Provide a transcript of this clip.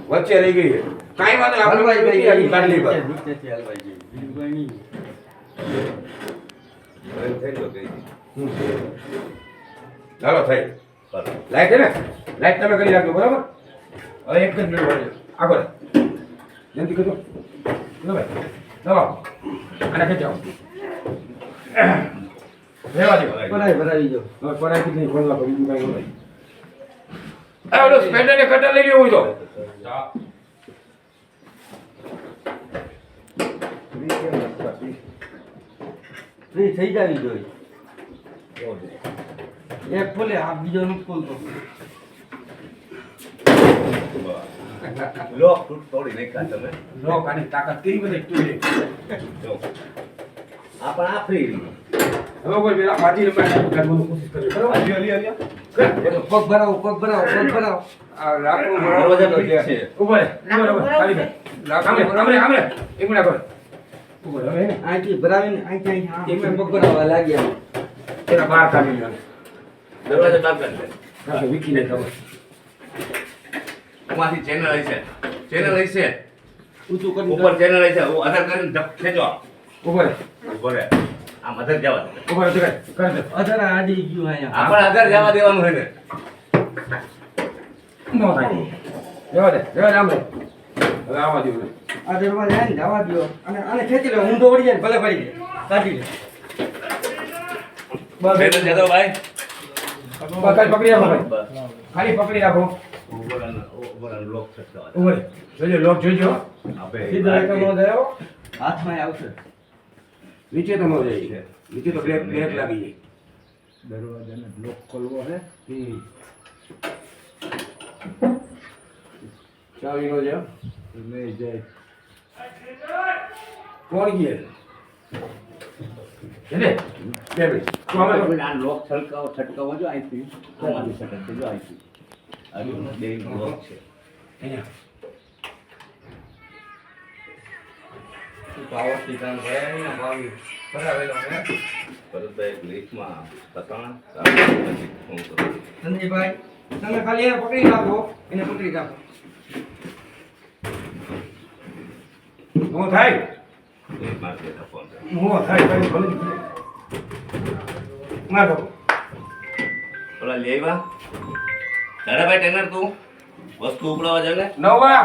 વચ્ચે રહી ગઈ છે. કાંઈ વાંધો નહીં, આપણે હલવાઈ કાઢી ગઈ પર. નીચેથી હલવાઈ ગઈ બીજું કોઈ નહીં. ચાલો થઈ લાઈટ છે ને લાઈટ તમે કરી રાખજો બરાબર. હવે એક જ મિનિટ વાળજો આગળ જલ્દી કરજો. લો ભાઈ દબાવો અને ખેંચાવો. રહેવા દો. ભરાવી જો હવે પરાથી નહીં ખોલવા પડે બીજું કાંઈ નહીં. આ ઓલો સ્પેન્ડર ને કટર લઈ ગયો હોય તો ફ્રી થઈ જવી જોઈએ. એક ખોલે આ બીજો નથી ખોલતો. લોક તોડી નાખ્યા તમે. લોક આની તાકાત કેવી બધી તૂટી. જો આ પણ આ ફ્રી હવે કોઈ પેલા બાજી રમવાની કોશિશ કરવી બરાબર. પગ ભરાવો પગ ભરાવો પગ ભરાવો. આ લાકડું દરવાજા તો ઠીક છે. ઉભો રહે ખાલી કર. આમરે એક મિનિટ કર. ઉભો રહે હવે અહીંથી ભરાવીને અહીંથી પગ ભરાવા લાગ્યા. તેના બહાર કાઢી લે. દરવાજો બંધ કરી દે. કાકે વિકીને ખબર. ઉમાંથી ચેનલ હશે. ચેનલ હશે. ઊંચું કરી ઉપર ચેનલ હશે. હું અધર કરીને ધપ ખેંચો. ઉભો રહે ઉભો રહે. આમ અધર જવા દે. ઉભો રહે કર દે. અધરા આડી ગયું અહીંયા. આપણે અધર જવા દેવાનું છે ને. નો થાય. રહેવા દે આમરે. હવે આવા દો ને. આ દરવાજા આને જવા દો અને આને ખેંચી લો. ઊંધો વળી જાય ભલે પડી જાય કાઢી લે. ચેનલ જતો ભાઈ. ખાલી પકડી રાખો ભાઈ. બસ. ખાલી પકડી રાખો. ઉપરનો લોક છટકાવા દે. ઉભો રહે જોજો લોક જોજો. આપે સીધા એક નો જાય. હાથમાં આવશે. નીચે તો નો જાય. નીચે તો બ્રેક લાગી જાય. દરવાજાને બ્લોક ખોલવો હે. ચાવી નો જાય. લઈ જાય. કોણ ગયે એને બે મિનિટ તો અમે આ લોક છટકાવો જો અહીંથી. આમાંથી છટકશે જો અહીંથી. આ જો બે લોક છે. અહીંયા પાવરથી કામ કરે ને પાવી ભરાવેલો હે. ભરતભાઈ ગ્લિચમાં તતાણા પછી ફોન કરો. સંજયભાઈ તમે ખાલી એને પકડી રાખો. એને પકડી રાખો. હું થાય એ મારે ફોન કરો. હું થાય ભાઈ ભલે માર દો ઓલા લેવા દાદાભાઈ ટેનર તું વસ્તુ ઉપડાવવા જાય ને નવા